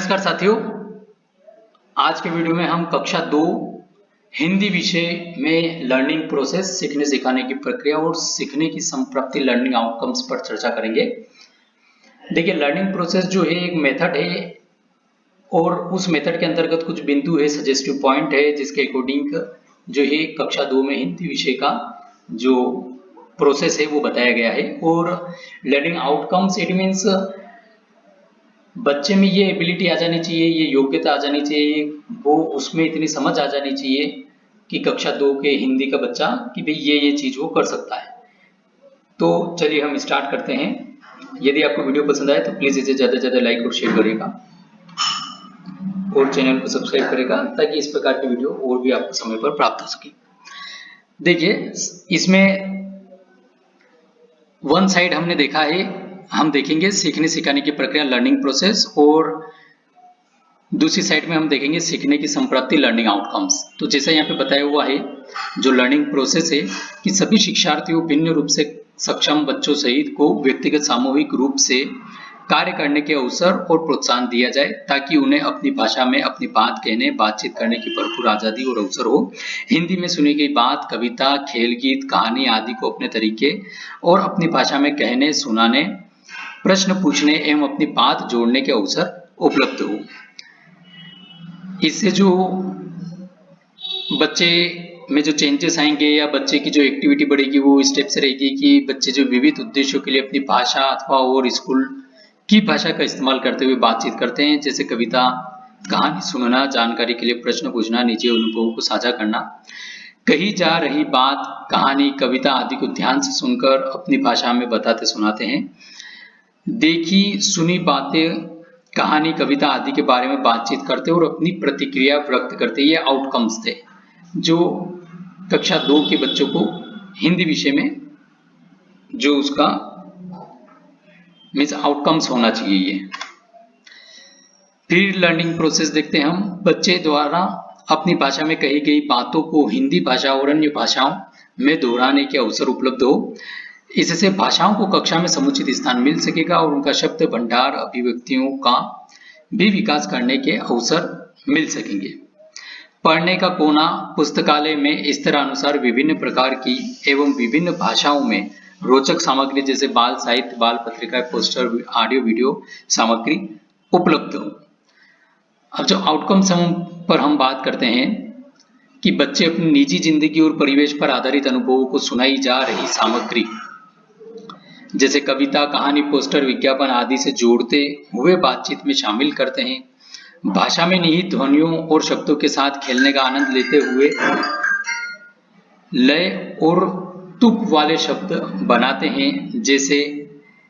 नमस्कार साथियों, आज के वीडियो में हम कक्षा 2 हिंदी विषय में लर्निंग प्रोसेस, सीखने सिखाने की प्रक्रिया और सीखने की संप्राप्ति लर्निंग आउटकम्स पर चर्चा करेंगे। देखिए, लर्निंग प्रोसेस जो है एक मेथड है और उस मेथड के अंतर्गत कुछ बिंदु है, सजेस्टिव पॉइंट है, जिसके अकॉर्डिंग जो है कक्षा 2 में हिंदी विषय का जो प्रोसेस है वो बताया गया है। और लर्निंग आउटकम्स इट मीन्स बच्चे में ये एबिलिटी आ जानी चाहिए, ये योग्यता आ जानी चाहिए, वो उसमें इतनी समझ आ जानी चाहिए कि कक्षा 2 के हिंदी का बच्चा कि भाई ये चीज वो कर सकता है। तो चलिए हम स्टार्ट करते हैं। यदि आपको वीडियो पसंद आए तो प्लीज इसे ज्यादा से ज्यादा लाइक और शेयर करिएगा और चैनल को सब्सक्राइब करेगा ताकि इस प्रकार की वीडियो और भी आपको समय पर प्राप्त हो सके। देखिए, इसमें वन साइड हमने देखा है, हम देखेंगे सीखने सिखाने की प्रक्रिया लर्निंग प्रोसेस, और दूसरी साइड में हम देखेंगे सीखने की संप्राप्ति लर्निंग आउटकम्स। तो जैसा यहाँ पे बताया हुआ है, जो लर्निंग प्रोसेस है कि सभी शिक्षार्थियों भिन्न रूप से सक्षम बच्चों सहित को व्यक्तिगत सामूहिक रूप से कार्य करने के अवसर और प्रोत्साहन दिया जाए ताकि उन्हें अपनी भाषा में अपनी बात कहने, बातचीत करने की भरपूर आजादी और अवसर हो। हिंदी में सुनी गई बात, कविता, खेल, गीत, कहानी आदि को अपने तरीके और अपनी भाषा में कहने, सुनाने, प्रश्न पूछने एवं अपनी बात जोड़ने के अवसर उपलब्ध हो। इससे जो बच्चे में जो चेंजेस आएंगे या बच्चे की जो एक्टिविटी बढ़ेगी वो इस टाइप से रहेगी कि बच्चे जो विविध उद्देश्यों के लिए अपनी भाषा अथवा और स्कूल की भाषा का इस्तेमाल करते हुए बातचीत करते हैं, जैसे कविता, कहानी सुनना, जानकारी के लिए प्रश्न पूछना, निजी अनुभवों को साझा करना, कही जा रही बात, कहानी, कविता आदि को ध्यान से सुनकर अपनी भाषा में बताते सुनाते हैं, देखी सुनी बातें, कहानी, कविता आदि के बारे में बातचीत करते और अपनी प्रतिक्रिया व्यक्त करते। ये आउटकम्स थे जो कक्षा 2 के बच्चों को हिंदी विषय में जो उसका मीन्स आउटकम्स होना चाहिए। ये फिर लर्निंग प्रोसेस देखते हैं हम। बच्चे द्वारा अपनी भाषा में कही गई बातों को हिंदी भाषा और अन्य भाषाओं में दोहराने के अवसर उपलब्ध हो। इससे भाषाओं को कक्षा में समुचित स्थान मिल सकेगा और उनका शब्द भंडार, अभिव्यक्तियों का भी विकास करने के अवसर मिल सकेंगे। पढ़ने का कोना, पुस्तकालय में स्तर अनुसार विभिन्न प्रकार की एवं विभिन्न भाषाओं में रोचक सामग्री जैसे बाल साहित्य, बाल पत्रिकाएं, पोस्टर, ऑडियो वीडियो सामग्री उपलब्ध हो। अब जो आउटकम्स पर हम बात करते हैं कि बच्चे अपनी निजी जिंदगी और परिवेश पर आधारित अनुभवों को सुनाई जा रही सामग्री जैसे कविता, कहानी, पोस्टर, विज्ञापन आदि से जोड़ते हुए बातचीत में शामिल करते हैं। भाषा में निहित ध्वनियों और शब्दों के साथ खेलने का आनंद लेते हुए लय और तुक वाले शब्द बनाते हैं, जैसे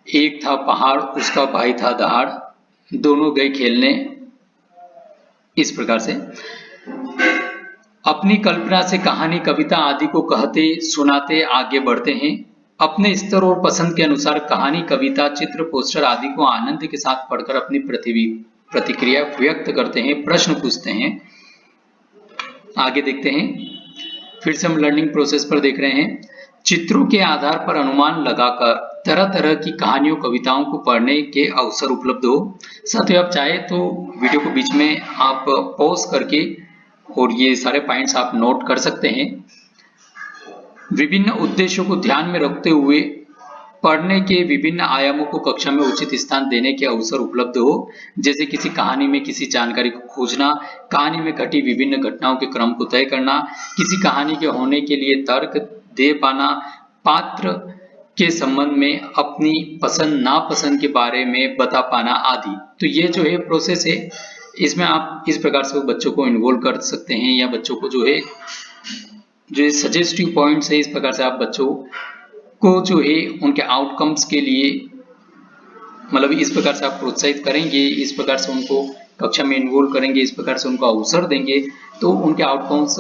एक था पहाड़, उसका भाई था दहाड़, दोनों गए खेलने। इस प्रकार से अपनी कल्पना से कहानी, कविता आदि को कहते सुनाते आगे बढ़ते हैं। अपने स्तर और पसंद के अनुसार कहानी, कविता, चित्र, पोस्टर आदि को आनंद के साथ पढ़कर अपनी प्रतिक्रिया व्यक्त करते हैं, प्रश्न पूछते हैं। आगे देखते हैं, फिर से हम लर्निंग प्रोसेस पर देख रहे हैं। चित्रों के आधार पर अनुमान लगाकर तरह तरह की कहानियों, कविताओं को पढ़ने के अवसर उपलब्ध हो। साथियों, आप चाहे तो वीडियो को बीच में आप पॉज करके और ये सारे पॉइंट्स आप नोट कर सकते हैं। विभिन्न उद्देश्यों को ध्यान में रखते हुए पढ़ने के विभिन्न आयामों को कक्षा में उचित स्थान देने के अवसर उपलब्ध हो, जैसे किसी कहानी में किसी जानकारी को खोजना, कहानी में घटी विभिन्न घटनाओं के क्रम को तय करना, किसी कहानी के होने के लिए तर्क दे पाना, पात्र के संबंध में अपनी पसंद नापसंद के बारे में बता पाना आदि। तो ये जो है प्रोसेस है, इसमें आप इस प्रकार से बच्चों को इन्वॉल्व कर सकते हैं या बच्चों को जो है जो सजेस्टिव पॉइंट्स है, इस प्रकार से आप बच्चों को जो है उनके आउटकम्स के लिए मतलब इस प्रकार से आप प्रोत्साहित करेंगे, इस प्रकार से उनको कक्षा में इन्वॉल्व करेंगे, इस प्रकार से उनको अवसर देंगे, तो उनके आउटकम्स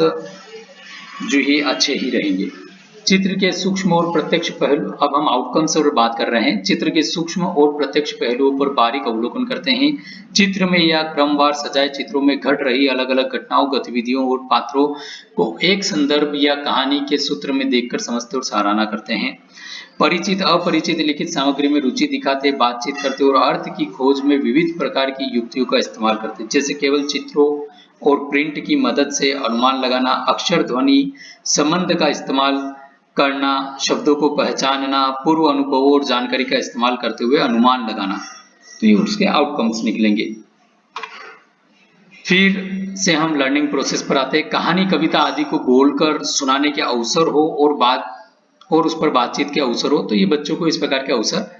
जो है अच्छे ही रहेंगे। चित्र के सूक्ष्म और प्रत्यक्ष पहलू, अब हम आउटकम्स और बात कर रहे हैं। चित्र के सूक्ष्म और प्रत्यक्ष पहलुओं पर बारीक अवलोकन करते हैं। चित्र में या क्रमवार सजाए चित्रों में घट रही अलग अलग घटनाओं, गतिविधियों और पात्रों को एक संदर्भ या कहानी के सूत्र में देखकर समझते और सराहना करते हैं। परिचित अपरिचित लिखित सामग्री में रुचि दिखाते, बातचीत करते और अर्थ की खोज में विविध प्रकार की युक्तियों का इस्तेमाल करते, जैसे केवल चित्रों और प्रिंट की मदद से अनुमान लगाना, अक्षर ध्वनि संबंध का इस्तेमाल करना, शब्दों को पहचानना, पूर्व अनुभवों और जानकारी का इस्तेमाल करते हुए अनुमान लगाना। तो ये उसके आउटकम्स निकलेंगे। फिर से हम लर्निंग प्रोसेस पर आते हैं। कहानी, कविता आदि को बोलकर सुनाने के अवसर हो और उस पर बातचीत के अवसर हो, तो ये बच्चों को इस प्रकार के अवसर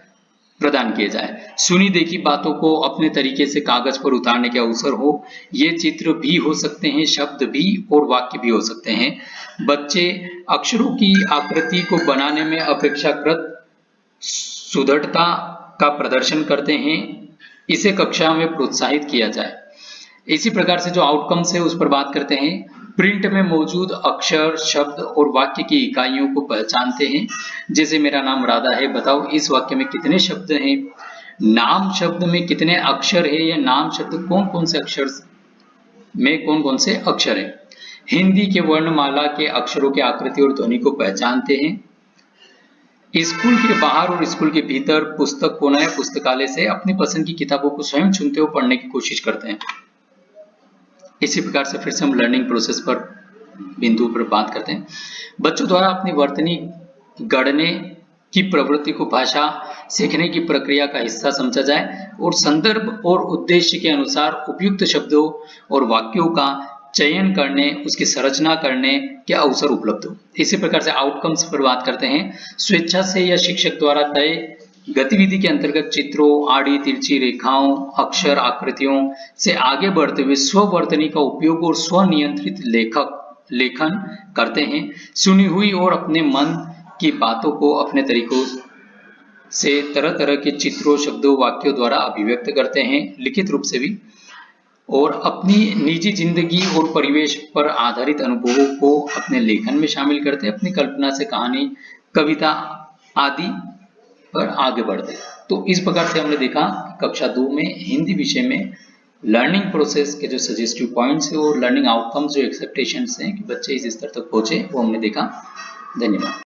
प्रदान किए जाए। सुनी देखी बातों को अपने तरीके से कागज पर उतारने के अवसर हो। ये चित्र भी हो सकते हैं, शब्द भी और वाक्य भी हो सकते हैं। बच्चे अक्षरों की आकृति को बनाने में अपेक्षाकृत सुदृढ़ता का प्रदर्शन करते हैं। इसे कक्षा में प्रोत्साहित किया जाए। इसी प्रकार से जो आउटकम्स है उस पर बात करते हैं। प्रिंट में मौजूद अक्षर, शब्द और वाक्य की इकाइयों को पहचानते हैं, जैसे मेरा नाम राधा है, बताओ इस वाक्य में कितने शब्द हैं। नाम शब्द में कितने अक्षर है, या नाम शब्द कौन कौन से अक्षर में कौन कौन से अक्षर है। हिंदी के वर्णमाला के अक्षरों की आकृति और ध्वनि को पहचानते हैं। स्कूल के बाहर और स्कूल के भीतर पुस्तक कोना या पुस्तकालय से अपनी पसंद की किताबों को स्वयं चुनते हुए पढ़ने की कोशिश करते हैं। इसी प्रकार से फिर से हम लर्निंग प्रोसेस पर बिंदु पर बात करते हैं। बच्चों द्वारा अपनी वर्तनी गढ़ने की प्रवृत्ति को भाषा सीखने की प्रक्रिया का हिस्सा समझा जाए और संदर्भ और उद्देश्य के अनुसार उपयुक्त शब्दों और वाक्यों का चयन करने, उसकी संरचना करने के अवसर उपलब्ध हो। इसी प्रकार से आउटकम्स पर बात करते हैं। स्वेच्छा से या शिक्षक द्वारा तय गतिविधि के अंतर्गत चित्रों, आड़ी तिरछी रेखाओं, अक्षर आकृतियों से आगे बढ़ते हुए स्ववर्तनी का उपयोग और स्वनियंत्रित लेखन करते हैं। सुनी हुई और अपने मन की बातों को अपने तरीकों से तरह तरह के चित्रों, शब्दों, वाक्यों द्वारा अभिव्यक्त करते हैं, लिखित रूप से भी, और अपनी निजी जिंदगी और परिवेश पर आधारित अनुभवों को अपने लेखन में शामिल करते हैं। अपनी कल्पना से कहानी, कविता आदि पर आगे बढ़ते। तो इस प्रकार से हमने देखा कक्षा 2 में हिंदी विषय में लर्निंग प्रोसेस के जो सजेस्टिव पॉइंट्स है और लर्निंग आउटकम्स जो एक्सपेक्टेशंस हैं कि बच्चे इस स्तर तक पहुंचे, वो हमने देखा। धन्यवाद।